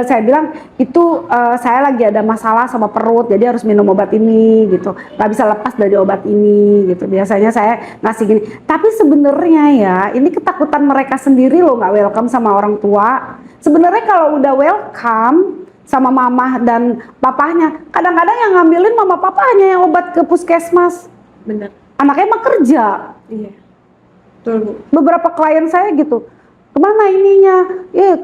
saya bilang itu saya lagi ada masalah sama perut, jadi harus minum obat ini gitu. Gak bisa lepas dari obat ini gitu. Biasanya saya ngasih gini. Tapi sebenarnya ya, ini ketakutan mereka sendiri loh, nggak welcome sama orang tua. Sebenarnya kalau udah welcome sama mama dan papahnya, kadang-kadang yang ngambilin mama papahnya yang obat ke puskesmas. Benar. Anaknya mah kerja. Iya. Betul, Bu. Beberapa klien saya gitu, kemana ininya?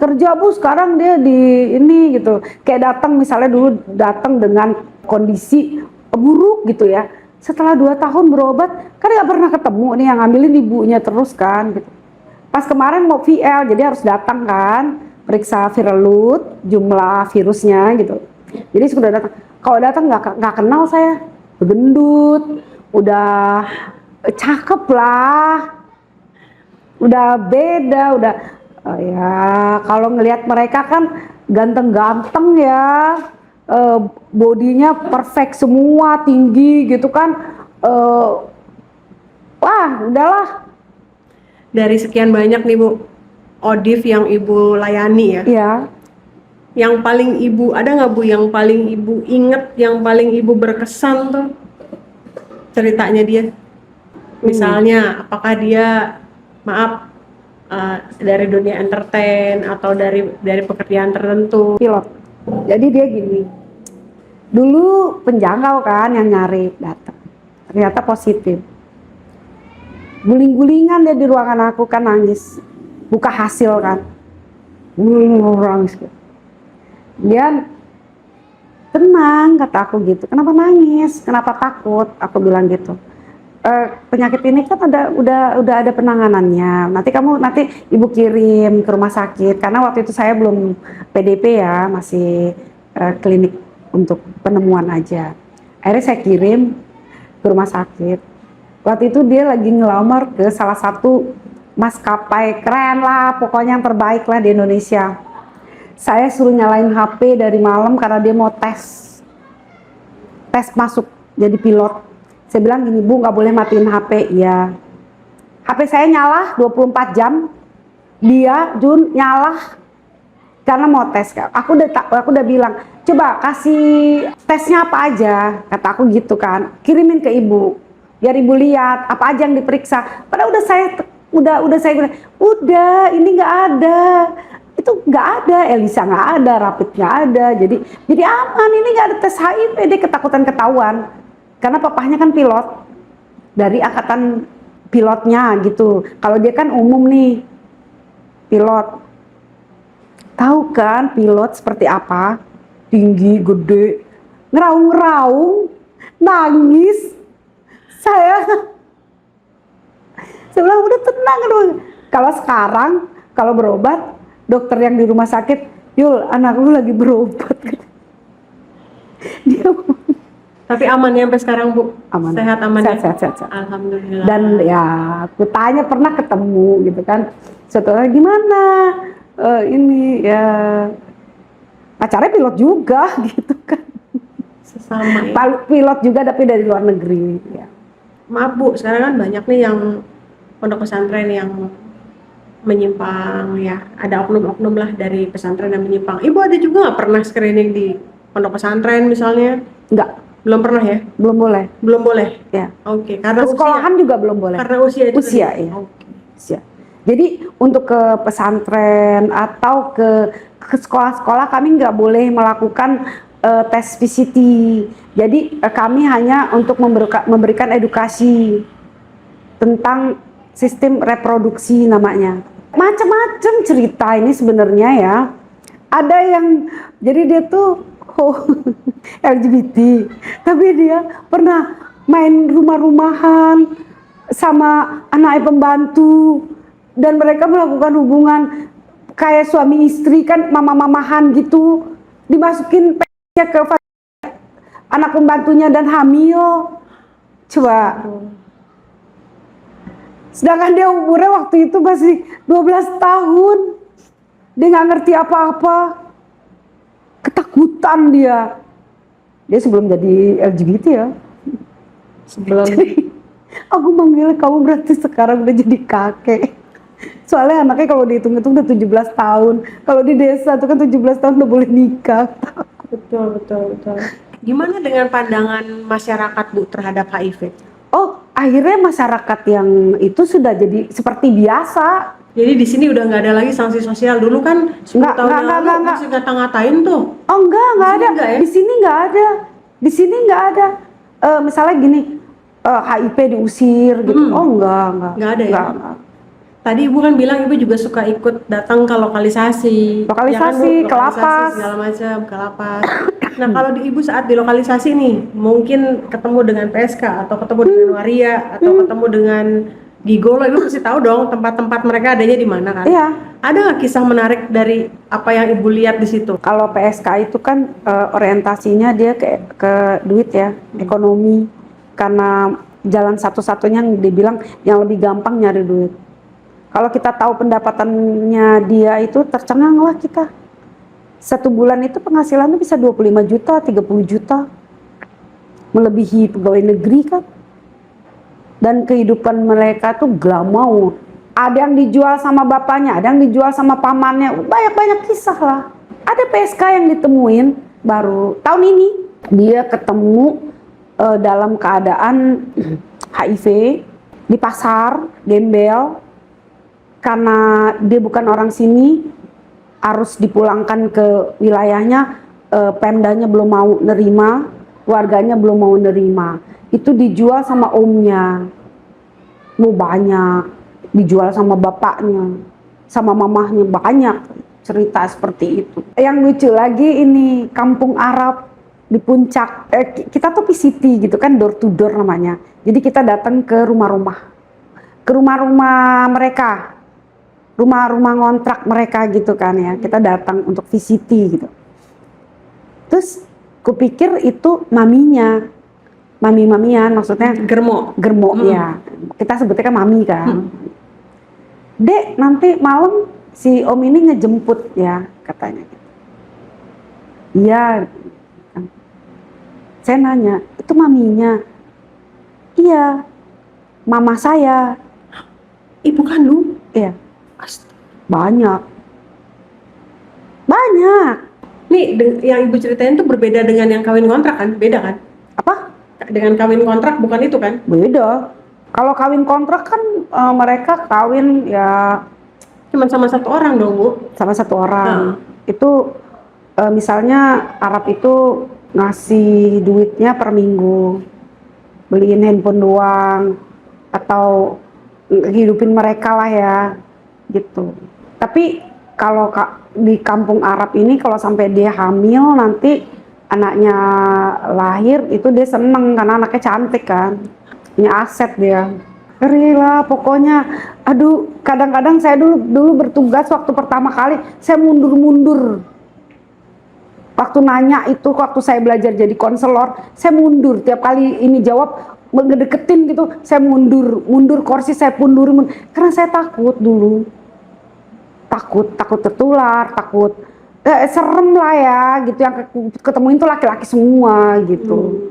Kerja Bu, sekarang dia di ini gitu. Kayak datang misalnya dulu datang dengan kondisi buruk gitu ya. Setelah 2 tahun berobat, kan nggak pernah ketemu nih, yang ngambilin ibunya terus kan gitu. Pas kemarin mau VL, jadi harus datang kan, periksa viral load, jumlah virusnya gitu. Jadi sudah datang. Kalau datang nggak kenal saya, gendut, udah cakep lah, udah beda, udah ya kalau ngelihat mereka kan ganteng-ganteng ya, bodinya perfect semua, tinggi gitu kan, wah udahlah Dari sekian banyak nih Bu, ODIF yang Ibu layani ya, ya. yang paling Ibu, ada nggak Bu yang paling Ibu inget, yang paling Ibu berkesan tuh ceritanya dia? Misalnya, apakah dia, maaf, dari dunia entertain atau dari pekerjaan tertentu? Pilot. Jadi dia gini, dulu penjangkau kan yang nyari, datang, ternyata positif. Guling-gulingan dia di ruangan aku kan, nangis, buka hasil kan, nangis. Dia tenang, kata aku gitu. Kenapa nangis? Kenapa takut? Aku bilang gitu. Penyakit ini kan udah ada penanganannya. Nanti ibu kirim ke rumah sakit, karena waktu itu saya belum PDP ya, masih klinik untuk penemuan aja. Akhirnya saya kirim ke rumah sakit. Waktu itu dia lagi ngelamar ke salah satu maskapai keren lah, pokoknya yang terbaik lah di Indonesia. Saya suruh nyalain HP dari malam karena dia mau tes masuk jadi pilot. Saya bilang gini, Bu, nggak boleh matiin HP. Ya, HP saya nyala 24 jam, dia Jun nyala karena mau tes. Aku udah bilang, coba kasih tesnya apa aja, kata aku gitu kan, kirimin ke ibu biar ibu lihat apa aja yang diperiksa. Padahal udah saya bilang, udah ini nggak ada, itu nggak ada, Elisa nggak ada, rapid nggak ada, jadi aman, ini nggak ada tes HIV. Dia ketakutan ketahuan karena papahnya kan pilot, dari angkatan pilotnya gitu. Kalau dia kan umum nih, pilot, tahu kan pilot seperti apa, tinggi, gede, ngeraung-ngeraung, nangis. Saya bilang udah tenang dong. Kalau sekarang kalau berobat, dokter yang di rumah sakit, Yul, anak lu lagi berobat. Dia Tapi aman ya sampai sekarang Bu? aman. Sehat aman ya? Sehat. Alhamdulillah. Dan ya aku tanya, pernah ketemu gitu kan, setelah gimana, ini ya pacarnya pilot juga gitu kan. Sesama ya. Pilot juga tapi dari luar negeri ya. Maaf Bu, sekarang kan banyak nih yang pondok pesantren yang menyimpang ya, ada oknum-oknum lah dari pesantren yang menyimpang. Ibu ada juga nggak pernah screening di pondok pesantren misalnya? Enggak, Belum pernah ya? belum boleh Belum boleh? ya. Oke, karena Ke sekolahan usia? juga belum boleh. Karena usia itu Usia tadi? ya. Oke. Usia. Jadi untuk ke pesantren atau ke sekolah-sekolah kami nggak boleh melakukan tes VCT. Jadi kami hanya untuk memberikan edukasi tentang sistem reproduksi namanya. Macam-macam cerita ini sebenarnya ya. Ada yang jadi dia tuh LGBT, tapi dia pernah main rumah-rumahan sama anak pembantu, dan mereka melakukan hubungan kayak suami istri kan, mama-mamahan gitu, dimasukin ke anak pembantunya dan hamil. Coba. Sedangkan dia umurnya waktu itu masih 12 tahun. Dia nggak ngerti apa-apa. Ketakutan dia. Dia sebelum jadi LGBT ya. Sebelum Jadi, aku manggil kamu berarti sekarang udah jadi kakek. Soalnya anaknya kalau dihitung-hitung udah 17 tahun. Kalau di desa itu kan 17 tahun udah boleh nikah. betul. Gimana dengan pandangan masyarakat Bu terhadap HIV? Oh, akhirnya masyarakat yang itu sudah jadi seperti biasa. Jadi di sini udah nggak ada lagi sanksi sosial. Dulu kan 10 tahun yang lalu masih ngata-ngatain tuh. Oh enggak ada. Enggak ya? Di sini nggak ada. Di sini nggak ada. Misalnya gini, HIV diusir gitu. Oh enggak. Nggak ada ya? Enggak. Tadi ibu kan bilang ibu juga suka ikut datang ke lokalisasi, Lokalisasi, Bu? ke Lokalisasi lapas. segala macam, ke lapas. Nah kalau di ibu saat di lokalisasi nih, mungkin ketemu dengan PSK atau ketemu dengan Waria atau ketemu dengan Gigolo, ibu pasti tahu dong tempat-tempat mereka adanya di mana kan? Iya. Ada nggak kisah menarik dari apa yang ibu lihat di situ? Kalau PSK itu kan orientasinya dia ke duit ya, ekonomi. Karena jalan satu-satunya yang dibilang yang lebih gampang nyari duit. Kalau kita tahu pendapatannya dia itu tercengang lah kita. Satu bulan itu penghasilannya bisa 25 juta, 30 juta. Melebihi pegawai negeri kan. Dan kehidupan mereka tuh glamour. Ada yang dijual sama bapaknya, ada yang dijual sama pamannya. Banyak-banyak kisah lah. Ada PSK yang ditemuin baru tahun ini. Dia ketemu dalam keadaan HIV di pasar, gembel. Karena dia bukan orang sini, harus dipulangkan ke wilayahnya, Pemdanya belum mau nerima, keluarganya belum mau nerima. Itu dijual sama omnya, mau banyak, dijual sama bapaknya, sama mamahnya, banyak cerita seperti itu. Yang lucu lagi ini kampung Arab di puncak, kita tuh PCT gitu kan, door to door namanya. Jadi kita datang ke rumah-rumah mereka, rumah-rumah ngontrak mereka gitu kan ya, kita datang untuk VCT gitu. Terus kupikir itu maminya, mami-mamian, maksudnya Germo. ya, kita sebutnya kan mami kan. Dek, nanti malam si om ini ngejemput ya, katanya. Iya. Saya nanya, itu maminya? Iya, mama saya. Ibu kandung? Iya. Banyak. Nih yang ibu ceritain tuh berbeda dengan yang kawin kontrak kan? Beda kan? Apa? Dengan kawin kontrak bukan itu kan? Beda. Kalau kawin kontrak kan mereka kawin ya Cuma sama satu orang dong, Bu. sama satu orang. Itu misalnya Arab itu ngasih duitnya per minggu, beliin handphone doang, atau hidupin mereka lah ya, gitu. Tapi kalau di kampung Arab ini kalau sampai dia hamil nanti anaknya lahir itu dia seneng karena anaknya cantik kan, punya aset dia. Ngeri lah pokoknya. Aduh, kadang-kadang saya dulu bertugas waktu pertama kali saya mundur-mundur. Waktu nanya itu, waktu saya belajar jadi konselor, saya mundur tiap kali ini jawab ngedeketin gitu, saya mundur kursi saya pundurin karena saya takut dulu. Takut tertular, takut serem lah ya gitu, yang ketemuin tuh laki-laki semua gitu.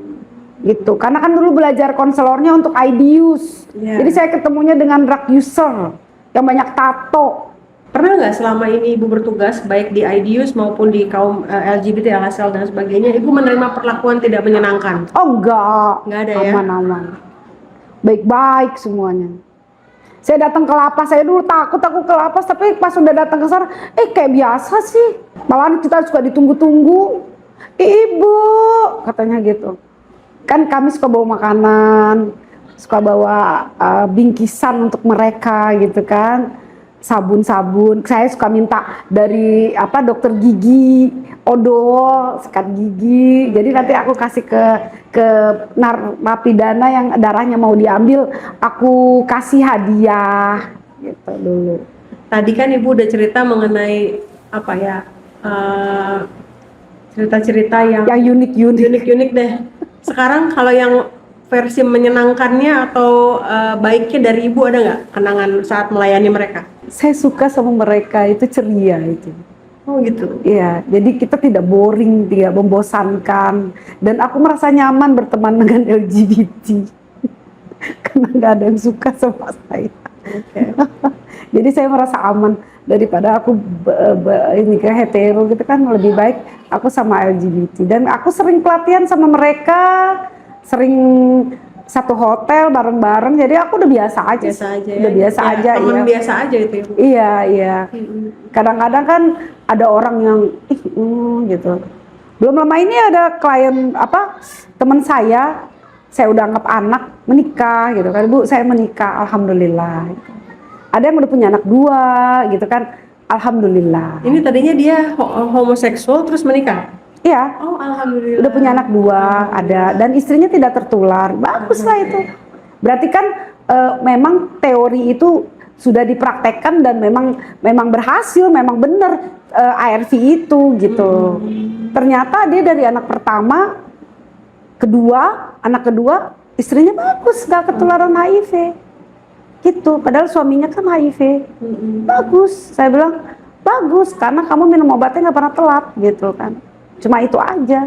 Gitu. Karena kan dulu belajar konselornya untuk ID use. Jadi saya ketemunya dengan drug user yang banyak tato. Pernah nggak selama ini ibu bertugas baik di IDUs maupun di kaum LGBT, LHSL dan sebagainya, ibu menerima perlakuan tidak menyenangkan? Oh enggak ada ya? Aman-aman, baik-baik semuanya. Saya datang ke lapas, saya dulu takut aku ke lapas, tapi pas sudah datang ke sana, kayak biasa sih. Malahan kita suka ditunggu-tunggu. Ibu, katanya gitu. Kan kami suka bawa makanan, suka bawa bingkisan untuk mereka gitu kan. Sabun-sabun, saya suka minta dari dokter gigi, odol, sikat gigi. Jadi nanti aku kasih ke narapidana yang darahnya mau diambil, aku kasih hadiah gitu dulu. Tadi kan ibu udah cerita mengenai cerita-cerita yang unik-unik deh. Sekarang kalau yang versi menyenangkannya atau baiknya dari ibu, ada nggak kenangan saat melayani mereka? Saya suka sama mereka, itu ceria itu. Oh gitu. Iya, jadi kita tidak boring, tidak membosankan, dan aku merasa nyaman berteman dengan LGBT karena nggak ada yang suka sama saya. Okay. Jadi saya merasa aman daripada aku ini ke hetero gitu kan, lebih baik aku sama LGBT. Dan aku sering pelatihan sama mereka, sering satu hotel bareng-bareng, jadi aku udah biasa aja. Udah biasa aja. Teman biasa aja itu. Iya. Kadang-kadang kan ada orang yang gitu. Belum lama ini ada klien teman saya udah anggap anak, menikah gitu kan, Bu, saya menikah, alhamdulillah. Ada yang udah punya anak 2 gitu kan. Alhamdulillah. Ini tadinya dia homoseksual terus menikah. Iya, Oh, alhamdulillah. udah punya anak 2 ada, dan istrinya tidak tertular. Bagus lah itu. Berarti kan memang teori itu sudah dipraktekkan dan memang berhasil, memang benar ARV itu gitu. Ternyata dia dari anak pertama, anak kedua istrinya bagus, gak ketularan HIV gitu. Padahal suaminya kan HIV. Bagus, saya bilang bagus karena kamu minum obatnya nggak pernah telat gitu kan. Cuma itu aja.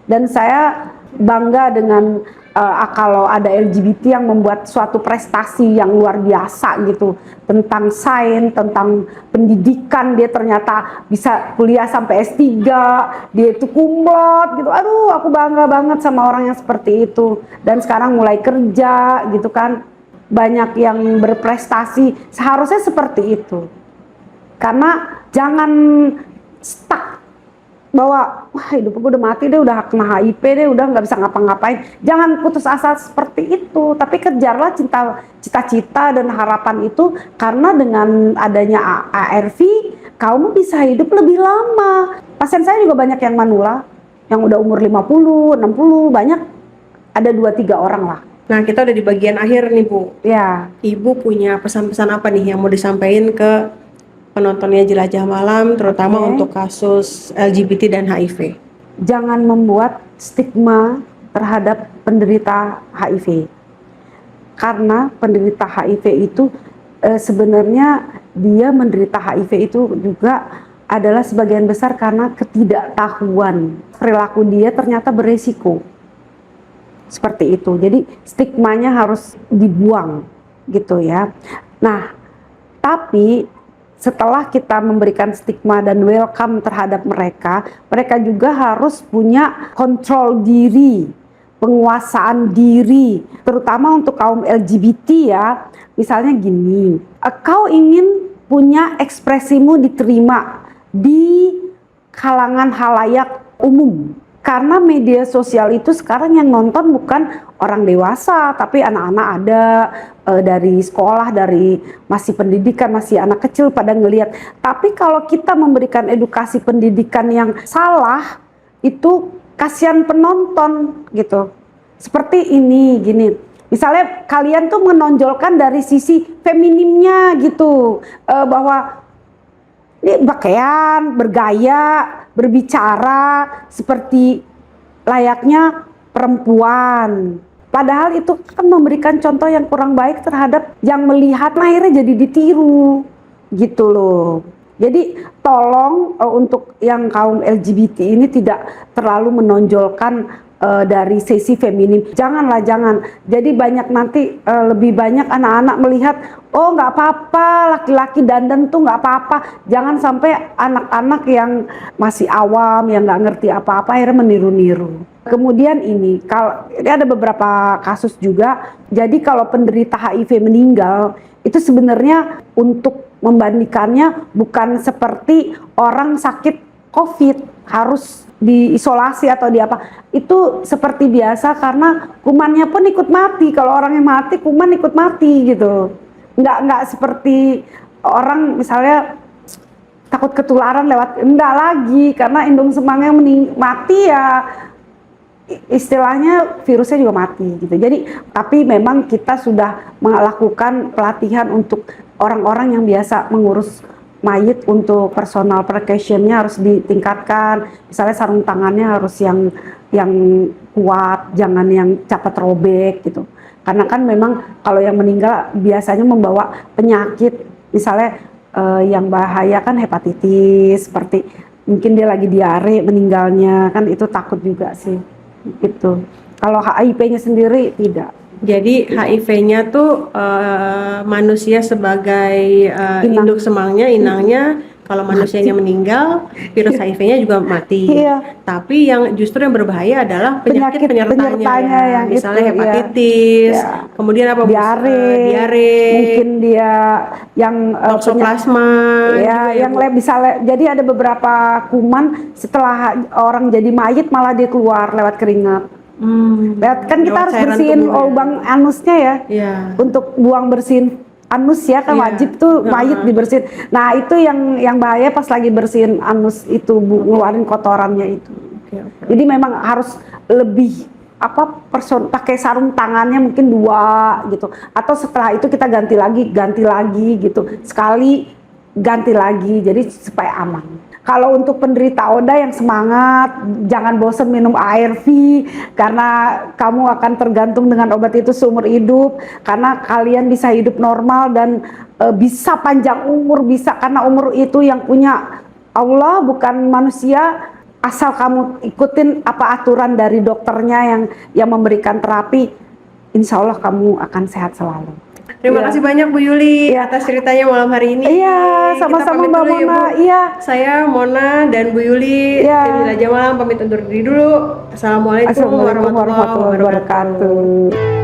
Dan saya bangga dengan kalau ada LGBT yang membuat suatu prestasi yang luar biasa gitu, tentang sains, tentang pendidikan. Dia ternyata bisa kuliah sampai S3, dia itu cum laude gitu. Aduh, aku bangga banget sama orang yang seperti itu. Dan sekarang mulai kerja gitu kan, banyak yang berprestasi. Seharusnya seperti itu. Karena jangan stuck bahwa wah hidup gue udah mati deh, udah kena HIV deh, udah nggak bisa ngapa-ngapain. Jangan putus asa seperti itu, tapi kejarlah cita-cita dan harapan itu, karena dengan adanya ARV kamu bisa hidup lebih lama. Pasien saya juga banyak yang manula, yang udah umur 50, 60, banyak, ada 2-3 orang lah. Nah, kita udah di bagian akhir nih, Bu. Ya, Ibu punya pesan-pesan apa nih yang mau disampaikan ke penontonnya Jelajah Malam, terutama untuk kasus LGBT dan HIV? jangan membuat stigma terhadap penderita HIV. Karena penderita HIV itu sebenarnya dia menderita HIV itu juga adalah sebagian besar karena ketidaktahuan. Perilaku dia ternyata beresiko. Seperti itu. Jadi stigmanya harus dibuang gitu ya. Nah, tapi setelah kita memberikan stigma dan welcome terhadap mereka, mereka juga harus punya kontrol diri, penguasaan diri, terutama untuk kaum LGBT ya. Misalnya gini, kau ingin punya ekspresimu diterima di kalangan halayak umum. Karena media sosial itu sekarang yang nonton bukan orang dewasa, tapi anak-anak ada dari sekolah, dari masih pendidikan, masih anak kecil pada ngelihat. Tapi kalau kita memberikan edukasi pendidikan yang salah, itu kasihan penonton gitu. Seperti ini, gini. Misalnya kalian tuh menonjolkan dari sisi feminimnya gitu, bahwa ini pakaian, bergaya, berbicara seperti layaknya perempuan. Padahal itu kan memberikan contoh yang kurang baik terhadap yang melihat, nah akhirnya jadi ditiru gitu loh. Jadi tolong untuk yang kaum LGBT ini tidak terlalu menonjolkan dari sisi feminim. Janganlah, jangan. Jadi banyak nanti lebih banyak anak-anak melihat, oh nggak apa-apa, laki-laki dandan tuh nggak apa-apa. Jangan sampai anak-anak yang masih awam, yang nggak ngerti apa-apa, akhirnya meniru-niru. Kemudian ini ada beberapa kasus juga. Jadi kalau penderita HIV meninggal, itu sebenarnya untuk membandingkannya bukan seperti orang sakit COVID harus diisolasi atau di apa, itu seperti biasa karena kumannya pun ikut mati. Kalau orangnya mati, kuman ikut mati gitu. Nggak seperti orang misalnya takut ketularan lewat, enggak lagi, karena indung semangnya mati ya istilahnya virusnya juga mati gitu. Jadi tapi memang kita sudah melakukan pelatihan untuk orang-orang yang biasa mengurus mayit, untuk personal precautionnya harus ditingkatkan. Misalnya sarung tangannya harus yang kuat, jangan yang cepat robek gitu. Karena kan memang kalau yang meninggal biasanya membawa penyakit, misalnya yang bahaya kan hepatitis, seperti mungkin dia lagi diare meninggalnya, kan itu takut juga sih gitu. Kalau HIV-nya sendiri tidak. Jadi HIV-nya tuh manusia sebagai induk semangnya, inangnya. Kalau manusianya meninggal, virus HIV-nya juga mati. Iya. Tapi yang justru yang berbahaya adalah penyakit penyertanya ya. yang Misalnya itu, hepatitis, ya. kemudian apa? Diare, mungkin dia yang toksoplasma. Ya, yang jadi ada beberapa kuman setelah orang jadi mayit malah dia keluar lewat keringat. Kan kita harus bersihin lubang anusnya ya, untuk buang bersihin anus ya kan, Iya. wajib tuh mayit dibersihin. Nah itu yang bahaya pas lagi bersihin anus itu Bu, ngeluarin kotorannya itu. Oke, oke. Jadi memang harus lebih pakai sarung tangannya mungkin 2 gitu, atau setelah itu kita ganti lagi gitu, sekali ganti lagi, jadi supaya aman. Kalau untuk penderita ODA yang semangat, jangan bosan minum ARV karena kamu akan tergantung dengan obat itu seumur hidup, karena kalian bisa hidup normal dan bisa panjang umur, bisa karena umur itu yang punya Allah bukan manusia. Asal kamu ikutin apa aturan dari dokternya yang memberikan terapi, insya Allah kamu akan sehat selalu. Terima Iya. kasih banyak Bu Yuli Iya. atas ceritanya malam hari ini. Iya, Kita sama-sama pamit Mbak dulu ya, Mona. Bu. Iya. Saya Mona dan Bu Yuli Iya. tim Raja Malam pamit undur diri dulu. Assalamualaikum Assalamualaikum warahmatullahi warahmatullahi wabarakatuh. wabarakatuh.